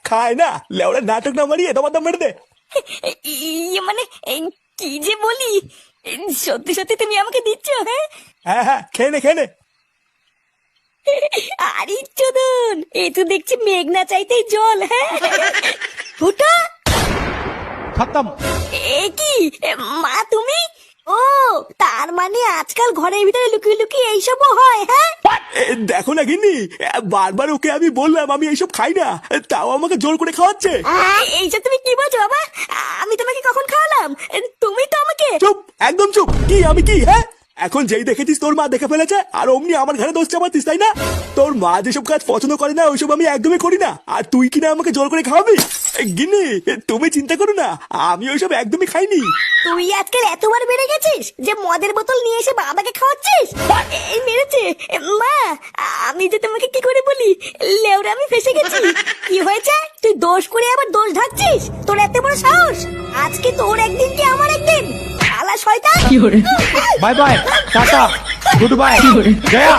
খায় না লেওড়া, নাটক না মারিয়ে তোমার দাম মেরে দে। মানে কি যে বলি, সত্যি সত্যি তুমি আমাকে দিচ্ছ? হ্যাঁ হ্যাঁ হ্যাঁ, খেয়ে নে খেয়ে নে। আরে চোদন, এ তো দেখছি মেঘ না চাইতেই জল। হ্যাঁ ফুটা খতম। এ কি মা তুমি? ও তার মানে আজকাল ঘরের ভিতরে লুকিয়ে লুকিয়ে এইসবও হয়? হ্যাঁ দেখো না গিন্নি, বারবার ওকে আমি বললাম আমি এইসব খাই না, তাও আমাকে জোর করে খাওয়াচ্ছে। এইসব তুমি কি বলছো বাবা? আমি তোমাকে কখন খাওয়ালাম? তুমি তো আমাকে। চুপ, একদম চুপ। কি আমি কি? হ্যাঁ, এখন যেই দেখেছিস তোর মা দেখে ফেলেছে আর অমনি আমার ঘরে দোষ চাপাতিস, তাই না? তোর মা যেসব কাজ পছন্দ করে না ওইসব আমি একদমই করি না, আর তুই কিনা আমাকে জোর করে খাওয়াবি? গিন্নি তুমি চিন্তা করো না, আমি ওইসব একদমই খাইনি। তুই আজকাল এতবার বেড়ে গেছিস যে মদের বোতল নিয়ে এসে বাবাকে খাওয়াচ্ছিস। এই মেরেছে মা, আমি যে তোমাকে কি করে বলি, লেওরা আমি ফেসে গেছি। কি হয়েছে? তুই দোষ করে আবার দোষ ঢাকছিস? তোর এত বড় সাহস! আজকে তোর একদিন কি আমার একদিন। শালা শয়তান। Bye bye, tata, good bye, Gaya.